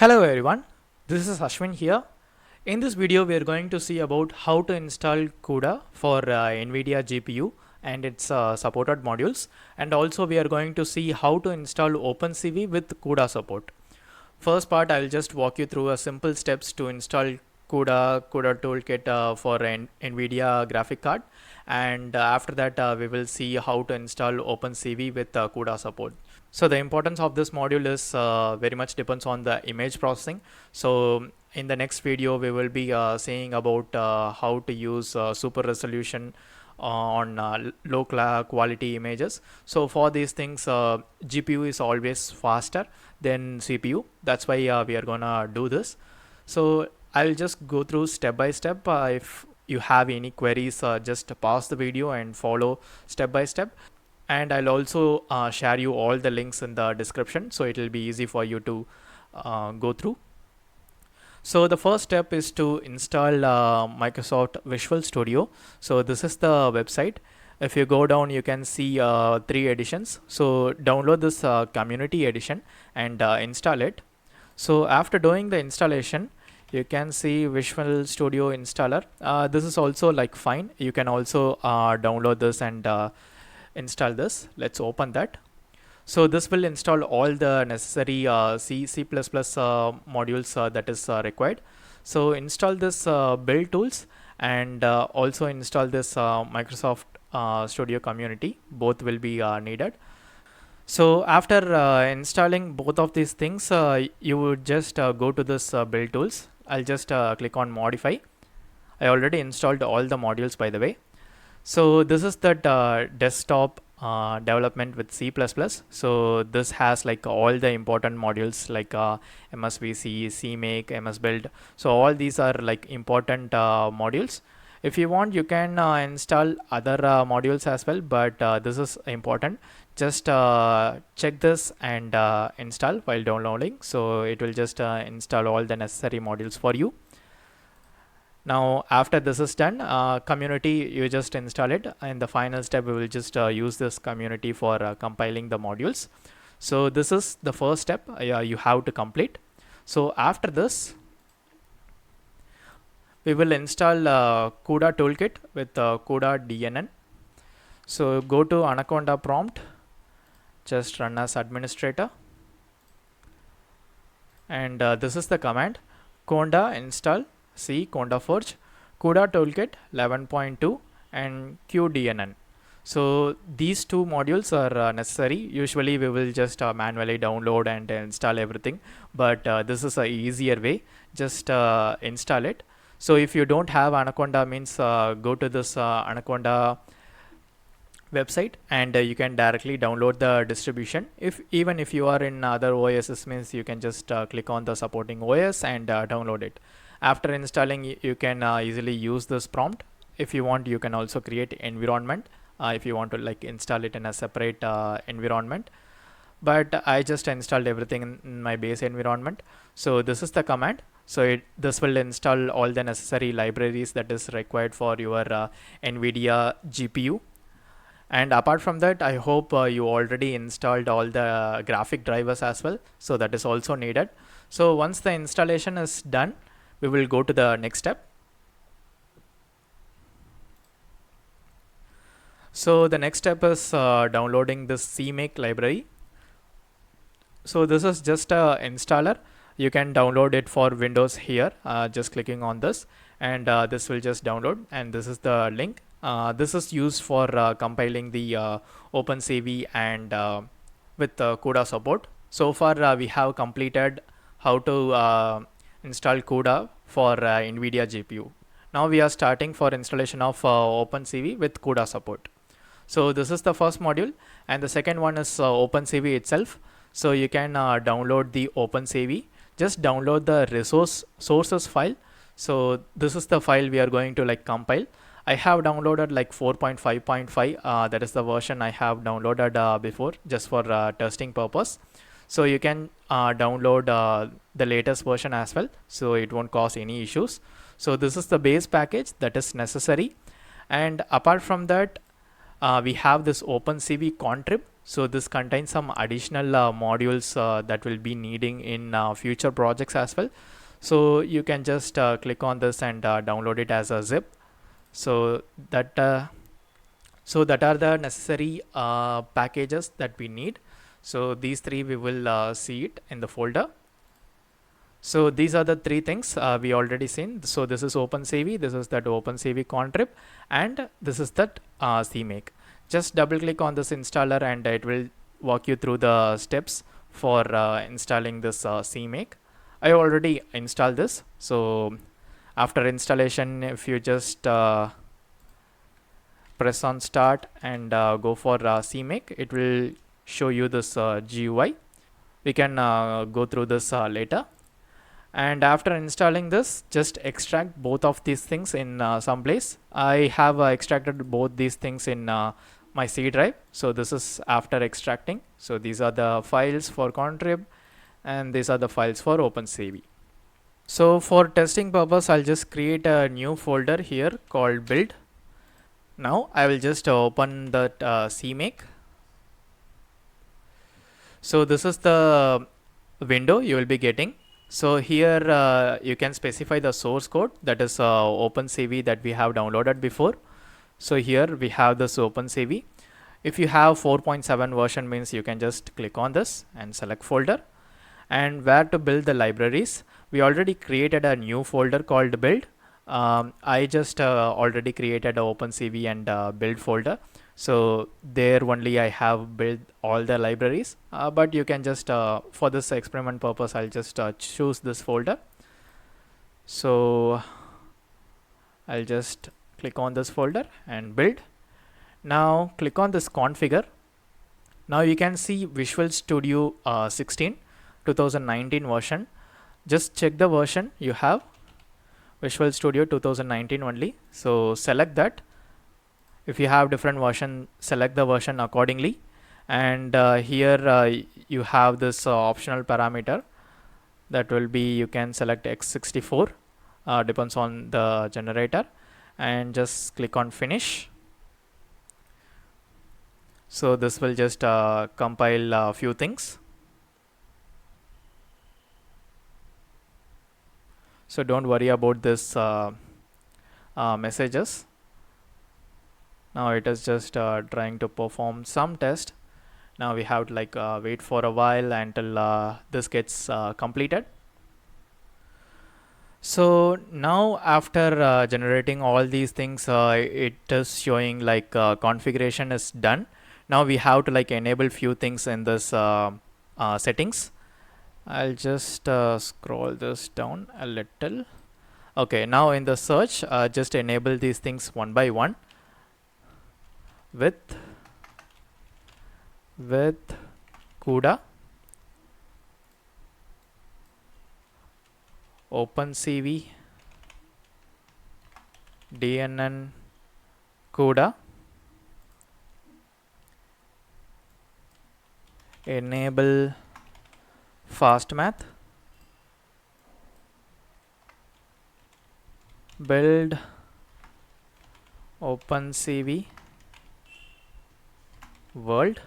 Hello everyone, this is Ashwin here. In this video we are going to see about how to install CUDA for NVIDIA GPU and its supported modules, and also we are going to see how to install OpenCV with CUDA support. First part, I will just walk you through a simple steps to install CUDA Toolkit for an NVIDIA graphic card, and after that we will see how to install OpenCV with CUDA support. So the importance of this module is very much depends on the image processing. So in the next video we will be saying about how to use super resolution on low quality images. So for these things GPU is always faster than CPU. That's why we are gonna do this. So I'll just go through step by step. If you have any queries, just pause the video and follow step by step. And I'll also share you all the links in the description, so it will be easy for you to go through. So the first step is to install Microsoft Visual Studio. So this is the website. If you go down, you can see 3 editions. So download this community edition and install it. So after doing the installation, you can see Visual Studio installer. This is also like fine. You can also download this and install this. Let's open that. So this will install all the necessary C++ modules that is required. So install this build tools and also install this Microsoft Studio Community. Both will be needed. So after installing both of these things, you would just go to this build tools. I'll just click on modify. I already installed all the modules, by the way. So this is the desktop development with C++. So this has like all the important modules like MSVC, CMake, MS Build. So all these are like important modules. If you want, you can install other modules as well, but this is important. Just check this and install while downloading. So it will just install all the necessary modules for you. Now after this is done, community, you just install it, and the final step we will just use this community for compiling the modules. So this is the first step you have to complete. So after this, we will install Cuda Toolkit with CuDNN. So go to Anaconda prompt, just run as administrator, and this is the command conda install C CondaForge, Cuda Toolkit 11.2 and CuDNN. So these 2 modules are necessary. Usually we will just manually download and install everything, but this is a easier way. Just install it. So if you don't have Anaconda, means go to this Anaconda website and you can directly download the distribution. Even if you are in other OSs, means you can just click on the supporting OS and download it. After installing, you can easily use this prompt. If you want, you can also create environment if you want to like install it in a separate environment, but I just installed everything in my base environment. So this is the command. So this will install all the necessary libraries that is required for your NVIDIA GPU. And apart from that, I hope you already installed all the graphic drivers as well. So that is also needed. So once the installation is done, we will go to the next step. So the next step is downloading this CMake library. So this is just a installer. You can download it for Windows here, just clicking on this, and this will just download, and this is the link. This is used for compiling the OpenCV and with CUDA support. So far we have completed how to install CUDA for NVIDIA GPU. Now we are starting for installation of OpenCV with CUDA support. So this is the first module, and the second one is OpenCV itself. So you can download the OpenCV. Just download the resource sources file. So this is the file we are going to like compile. I have downloaded like 4.5.5. That is the version I have downloaded before, just for testing purpose. So you can download the latest version as well, so it won't cause any issues. So this is the base package that is necessary, and apart from that, we have this OpenCV contrib. So this contains some additional modules that will be needing in future projects as well. So you can just click on this and download it as a zip. So that are the necessary packages that we need. So these three we will see it in the folder. So these are the three things we already seen. So this is OpenCV, this is that OpenCV contrib, and this is that CMake. Just double click on this installer and it will walk you through the steps for installing this CMake. I already installed this. So after installation, if you just press on start and go for CMake, it will show you this GUI. We can go through this later. And after installing this, just extract both of these things in some place. I have extracted both these things in my C drive. So this is after extracting. So these are the files for contrib and these are the files for OpenCV. So for testing purpose, I'll just create a new folder here called build. Now I will just open that CMake. So this is the window you will be getting. So here you can specify the source code, that is OpenCV that we have downloaded before. So here we have this OpenCV. If you have 4.7 version, means you can just click on this and select folder. And where to build the libraries, we already created a new folder called build. I just already created a OpenCV and build folder. So there only I have built all the libraries, but you can just for this experiment purpose, I'll just choose this folder. So I'll just click on this folder and build. Now click on this configure. Now you can see Visual Studio 16 2019 version. Just check the version you have, Visual Studio 2019 only. So select that. If you have different version, select the version accordingly. And here you have this optional parameter that will be, you can select x64, depends on the generator, and just click on finish. So this will just compile a few things. So don't worry about this messages. Now it is just trying to perform some test. Now we have to wait for a while until this gets completed. So now after generating all these things, it is showing configuration is done. Now we have to enable few things in this settings. I'll just scroll this down a little. Okay, now in the search, just enable these things one by one. With CUDA, OpenCV, DNN, CUDA, enable fast math, build OpenCV world,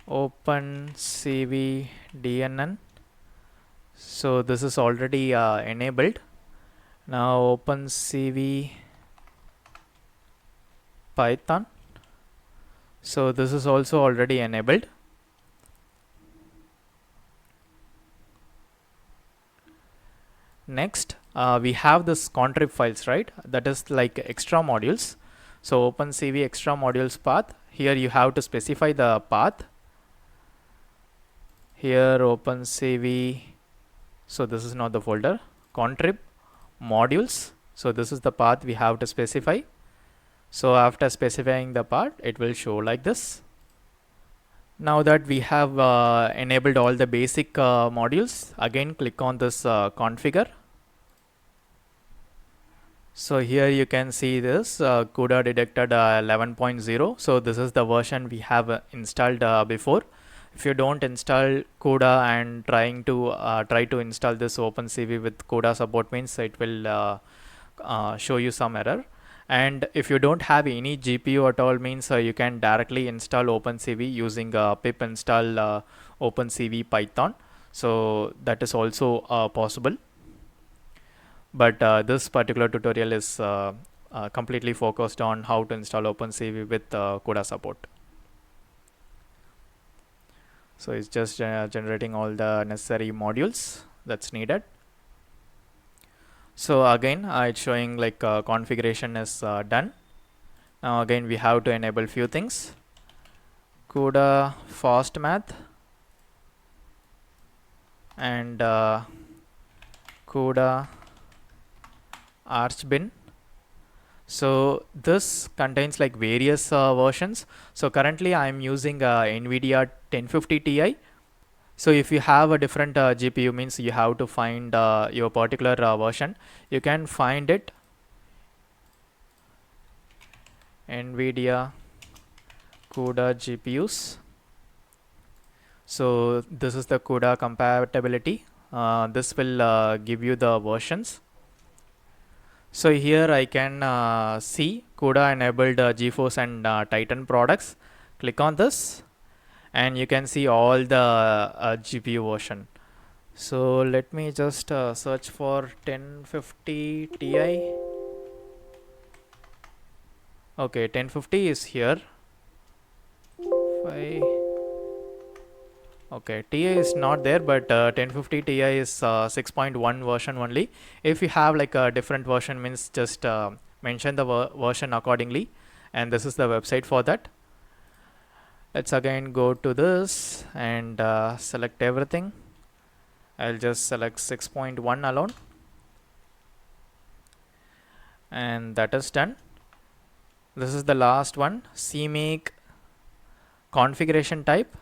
OpenCV DNN. So this is already enabled. Now OpenCV Python. So this is also already enabled. Next, we have this contrib files, right? That is like extra modules. So OpenCV extra modules path. Here you have to specify the path. Here OpenCV. So this is not the folder. Contrib modules. So this is the path we have to specify. So after specifying the path, it will show like this. Now that we have enabled all the basic modules, again click on this configure. So here you can see this CUDA detected 11.0. So this is the version we have installed before. if you don't install CUDA and try to install this OpenCV with CUDA support, means it will show you some error. And if you don't have any GPU at all, means you can directly install OpenCV using pip install OpenCV Python. So that is also possible. But this particular tutorial is completely focused on how to install OpenCV with CUDA support. So it's just generating all the necessary modules that's needed. So again, it's showing like configuration is done. Now again, we have to enable few things. CUDA fast math and CUDA archbin. So this contains like various versions. So currently I'm using NVIDIA 1050 Ti. So if you have a different GPU, means you have to find your particular version. You can find it NVIDIA CUDA GPUs. So this is the CUDA compatibility. This will give you the versions. So here I can see CUDA enabled GeForce and Titan products. Click on this and you can see all the GPU version. So let me just search for 1050 Ti. Okay, 1050 is here. Okay, Ti is not there, but 1050 Ti is 6.1 version only. If you have like a different version, means just mention the version accordingly, and this is the website for that. Let's again go to this and select everything. I'll just select 6.1 alone, and that is done. This is the last one, CMake configuration type.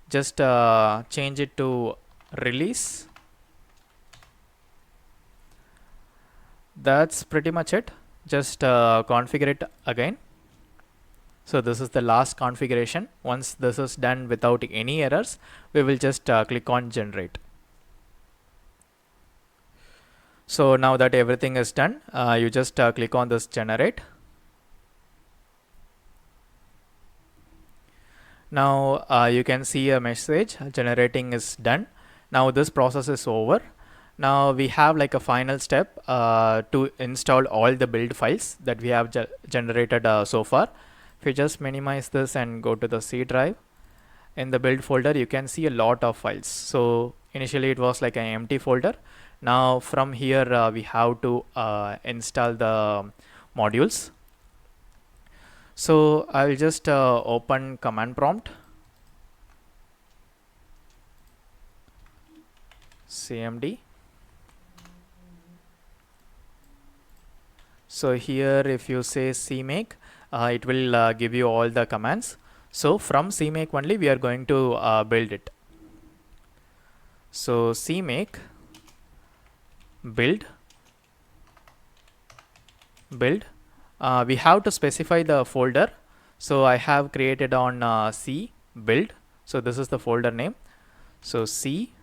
Just change it to release. That's pretty much it. Just configure it again. So this is the last configuration. Once this is done without any errors, we will just click on generate. So now that everything is done, you just click on this generate. Now you can see a message generating is done. Now this process is over. Now we have like a final step to install all the build files that we have generated so far. If you just minimize this and go to the C drive, in the build folder you can see a lot of files. So initially it was like an empty folder. Now from here we have to install the modules. So I'll just open command prompt, cmd. So here if you say CMake, it will give you all the commands. So from CMake only we are going to build it. So CMake build. We have to specify the folder. So I have created on C build. So this is the folder name. So C :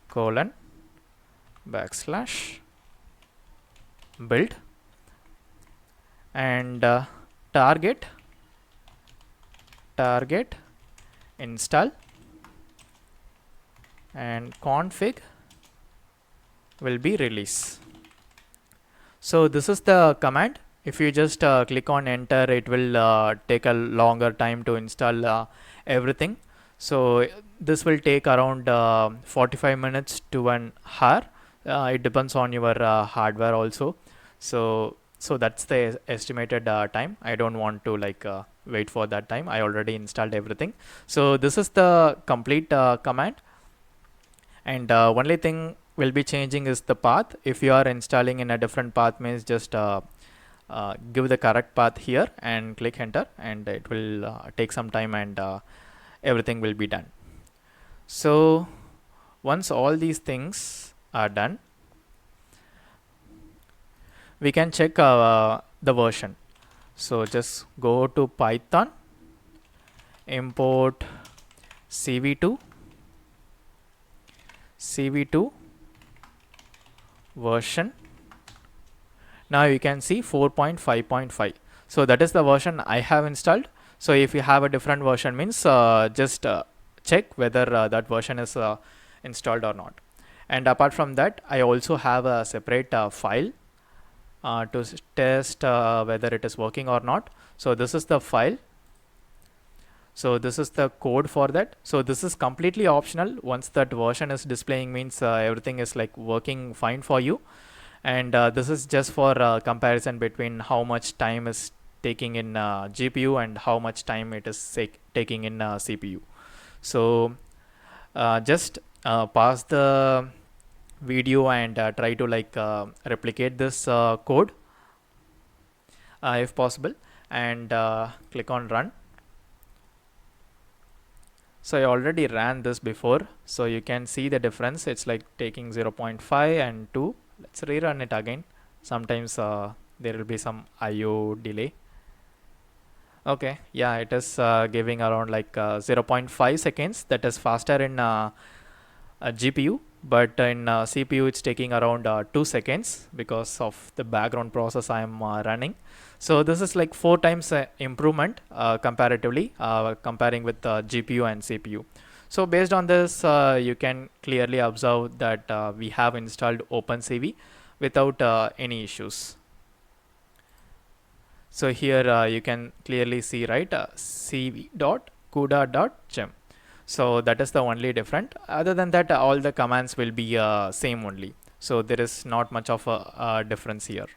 // build and target install and config will be release. So this is the command. If you just click on enter, it will take a longer time to install everything. So this will take around 45 minutes to an hour. It depends on your hardware also. So that's the estimated time. I don't want to like wait for that time. I already installed everything. So this is the complete command. And only thing will be changing is the path. If you are installing in a different path, means just give the correct path here and click enter, and it will take some time and everything will be done. So once all these things are done, we can check the version. So just go to Python, import CV2 version. Now you can see 4.5.5. So that is the version I have installed. So if you have a different version, means just check whether that version is installed or not. And apart from that, I also have a separate file to test whether it is working or not. So this is the file. So this is the code for that. So this is completely optional. Once that version is displaying, means everything is like working fine for you. And this is just for comparison between how much time is taking in GPU and how much time it is taking in CPU. So just pause the video and try to like replicate this code if possible, and click on run. So I already ran this before, so you can see the difference. It's like taking 0.5 and 2. Let's rerun it again. Sometimes there will be some IO delay. Okay, yeah, it is giving around like 0.5 seconds. That is faster in a GPU, but in CPU it's taking around 2 seconds because of the background process I am running. So this is like 4 times improvement comparatively, comparing with GPU and CPU. So based on this, you can clearly observe that we have installed OpenCV without any issues. So here you can clearly see, right, cv.cuda.gem. So that is the only different. Other than that, all the commands will be same only. So there is not much of a difference here.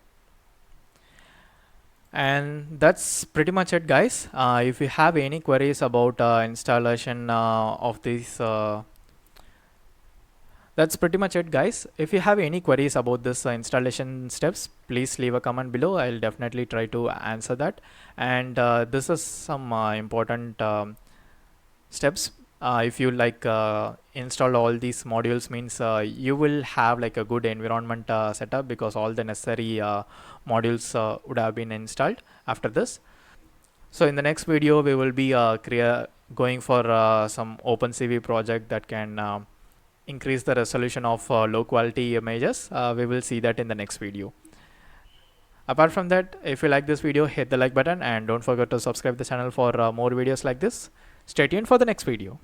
And that's pretty much it, guys. If you have any queries about installation of these, that's pretty much it, guys. If you have any queries about this installation steps, please leave a comment below. I'll definitely try to answer that. And this is some important steps. If you like install all these modules, means you will have like a good environment setup, because all the necessary modules would have been installed after this. So in the next video, we will be going for some OpenCV project that can increase the resolution of low quality images. We will see that in the next video. Apart from that, if you like this video, hit the like button and don't forget to subscribe the channel for more videos like this. Stay tuned for the next video.